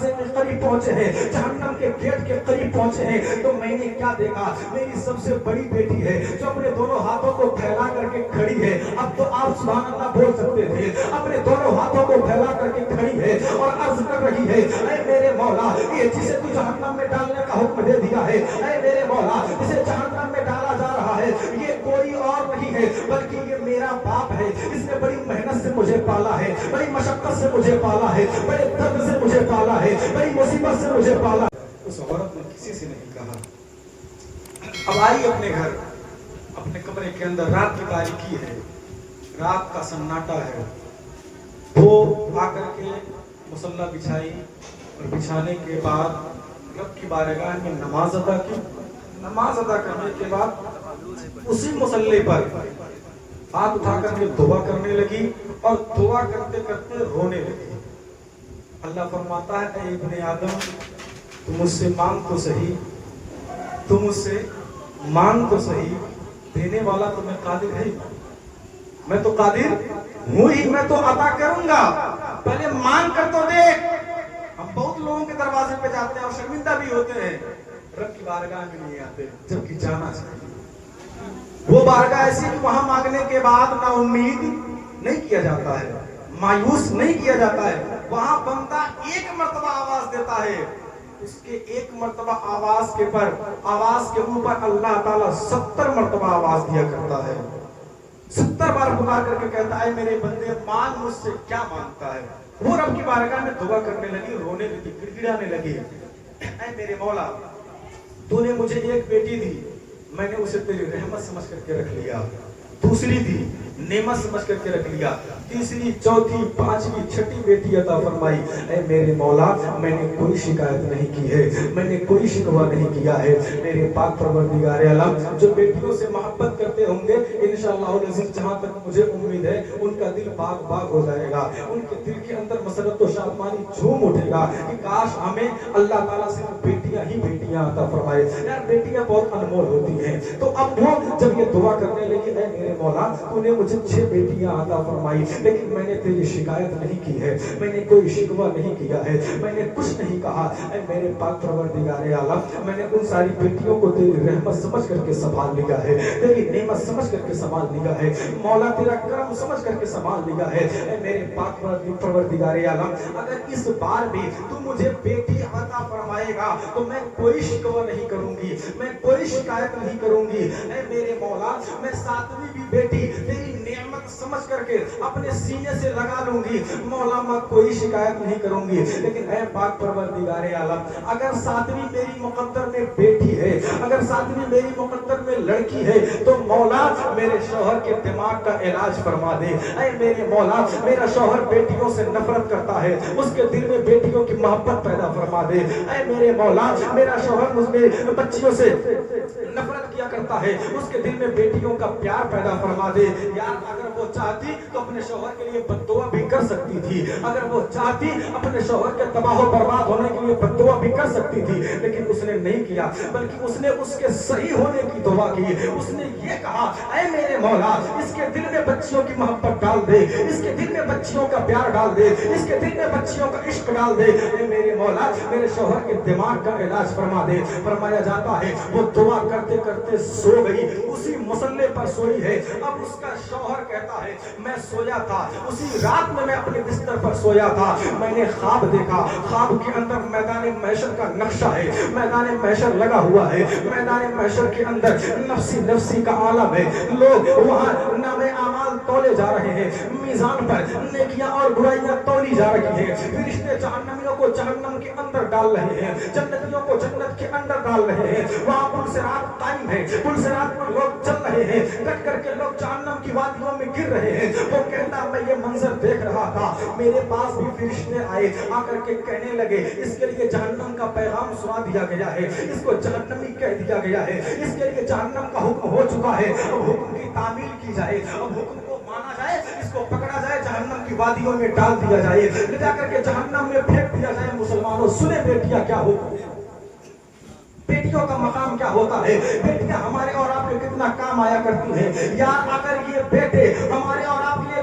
دروازے کے قریب پہنچے ہیں, جہنم کے گیٹ کے قریب پہنچے ہیں, تو میں نے کیا دیکھا, میری سب سے بڑی بیٹی ہے جو اپنے دونوں ہاتھوں کو پھیلا کر کے کھڑی ہے. اب تو آپ سبحان اللہ بول سکتے تھے, اپنے دونوں ہاتھوں کو پھیلا کر کے کھڑی ہے اور عرض کر رہی ہے, اے میرے مولا, یہ جسے تو جہنم میں ڈالنے کا حکم دے دیا ہے, اے میرے مولا, جسے جہنم میں ڈالا جا رہا ہے, یہ کوئی اور نہیں ہے بلکہ یہ میرا باپ ہے. اس نے بڑی محنت سے مجھے پالا ہے, بڑی مشقت سے مجھے پالا ہے, بڑے درد سے مجھے پالا ہے, بڑی مصیبت سے مجھے پالا. اس عورت نے کسی سے نہیں کہا. اب آئی اپنے گھر, اپنے کمرے کے اندر, رات کی تاریکی ہے, رات کا سناٹا ہے, وہ آ کر کے مصلی بچھائی اور بچھانے کے بعد رب کی بارگاہ میں نماز ادا کی. نماز ادا کرنے کے بعد اسی مصلی پر ہاتھ اٹھا کر کے دعا کرنے لگی اور دعا کرتے کرتے رونے لگی. اللہ فرماتا ہے, اے ابن آدم, تم مجھ سے مانگ تو صحیح, تم مجھ سے مانگ تو صحیح, دینے والا تو میں قادر ہے, میں تو قادر ہوں ہی, میں تو عطا کروں گا, پہلے مانگ کر تو دیکھ. ہم بہت لوگوں کے دروازے پہ جاتے ہیں اور شرمندہ بھی ہوتے ہیں, رب کی بارگاہ میں نہیں آتے جبکہ جانا چاہیے. وہ بارگاہ ایسی کہ وہاں مانگنے کے بعد نا امید نہیں کیا جاتا ہے, مایوس نہیں کیا جاتا ہے. وہاں بندہ ایک مرتبہ آواز دیتا ہے, اس کے ایک مرتبہ آواز کے اوپر اللہ تعالیٰ 70 مرتبہ آواز دیا کرتا ہے. 70 بار پکار کر کے کہتا ہے, میرے بندے مانگ مجھ سے کیا مانگتا ہے. وہ رب کی بارگاہ میں دعا کرنے لگی, رونے لگی, گڑ گڑانے لگی, اے میرے مولا, تو نے مجھے ایک بیٹی دی, میں نے اسے تیری رحمت سمجھ کر کے رکھ لیا. دوسری دی, نعمت سمجھ کر کے رکھ لیا. تیسری, چوتھی, پانچویں, چھٹی بیٹی عطا فرمائی. اے میرے مولا, میں نے کوئی شکایت نہیں کی ہے, میں نے کوئی شکوہ نہیں کیا ہے. میرے پاک پروردگار عالم, جو بیٹیوں سے محبت کرتے ہوں گے انشاءاللہ العزیز, جہاں تک مجھے امید ہے ان کا دل باغ باغ ہو جائے گا, ان کے دل کے اندر مسرت و شادمانی جھوم اٹھے گا کہ کاش ہمیں اللہ تعالیٰ صرف بیٹیاں ہی بیٹیاں عطا فرمائے. یار بیٹیاں بہت انمول ہوتی ہیں. تو اب وہ جب یہ دعا کرنے لگی, اے میرے مولا, تو نے مجھے 6 بیٹیاں عطا فرمائی, لیکن میں نے تیری شکایت نہیں کی ہے, میں نے کوئی شکوہ نہیں کیا ہے, میں نے کچھ نہیں کہا. اے میرے پاک پروردگار عالم, میں نے ان ساری بیٹیوں کو تیری رحمت سمجھ کر کے سنبھال لیا ہے, تیری نعمت سمجھ کر کے سنبھال لیا ہے, مولا تیرا کرم سمجھ کر کے سنبھال لیا ہے. اے میرے پاک پروردگار عالم, اگر اس بار بھی تو مجھے بیٹی عطا فرمائے گا تو میں کوئی شکوہ نہیں کروں گی, میں کوئی شکایت نہیں کروں گی. اے میرے مولا, میں 7ویں بھی بیٹی تیری نعمت سمجھ کر کے اپنے سینے سے لگا لوں گی, مولا میں کوئی شکایت نہیں کروں گی. لیکن اے پاک پروردگار عالم, اگر 7ویں میری مقدر میں بیٹی ہے, اگر 7ویں میری مقدر میں لڑکی ہے, تو مولا میرے شوہر کے دماغ کا علاج فرما دے. اے میرے مولا, میرا شوہر بیٹیوں سے نفرت کرتا ہے, اس کے دل میں بیٹیوں کی محبت پیدا فرما دے. اے میرے مولا, میرا شوہر مجھ میں بچیوں سے نفرت کیا کرتا ہے, اس کے دل میں بیٹیوں کا پیار پیدا فرما دے. یار اگر وہ چاہتی تو اپنے شوہر کے لیے بد دعا بھی کر سکتی تھی, اگر وہ چاہتی اپنے شوہر کے تباہ و برباد ہونے کے لیے بد دعا بھی کر سکتی تھی, لیکن اس نے نہیں کیا, بلکہ اس نے اس کے صحیح ہونے کی دعا کی. اس نے یہ کہا, اے میرے مولا, اس کے دل میں بچیوں کی محبت ڈال دے, اس کے دل میں بچیوں کا پیار ڈال دے, اس کے دل میں بچیوں کا عشق ڈال دے. اے میرے مولا, میرے شوہر کے دماغ کا علاج فرما دے. فرمایا جاتا ہے وہ دعا کرتے کرتے سو گئی, اسی مصلی پر سوئی ہے. اب اس کا شوہر کہتا ہے, میں سویا تھا, اسی رات میں اپنے بستر پر سویا تھا, میں نے خواب دیکھا, خواب کے اندر میدان محشر کا نقشہ ہے, میدان محشر لگا ہوا ہے, میدان محشر کے اندر نفسی نفسی کا عالم ہے, لوگ وہاں نام اعمال تولے جا رہے ہیں, میزان پر نیکیاں اور برائیاں تولی جا رہی ہیں. فرشتے جہنمیوں کو جہنم کے اندر ڈال رہے ہیں, جنتیوں کو جنت کے اندر ڈال رہے ہیں. وہاں پل صراط قائم ہے, پل صراط پر لوگ چل رہے ہیں, کٹ کر کے لوگ جہنم کی وادیوں میں گر رہے ہیں. وہ کہتا, میں یہ منظر دیکھ رہا تھا, میرے پاس بھی فرشتے آئے, آ کر کے کہنے لگے, اس کے لیے جہنم کا پیغام سنا دیا گیا ہے, اس کو جہنمی کہہ دیا گیا ہے, اس کے لیے جہنم کا حکم ہو چکا ہے, اب حکم کی تعمیل کی جائے, اب حکم کو مانا جائے, اس کو پکڑا جائے, جہنم کی وادیوں میں ڈال دیا جائے, لے جا کر کے جہنم میں پھینک دیا جائے. مسلمانوں سنے بیٹیاں کیا ہوتی ہیں, بیٹیوں کا مقام کیا ہوتا ہے, بیٹیاں ہمارے اور آپ کے کتنا کام آیا کرتی ہیں. یار اگر یہ بیٹے ہمارے اور آپ کے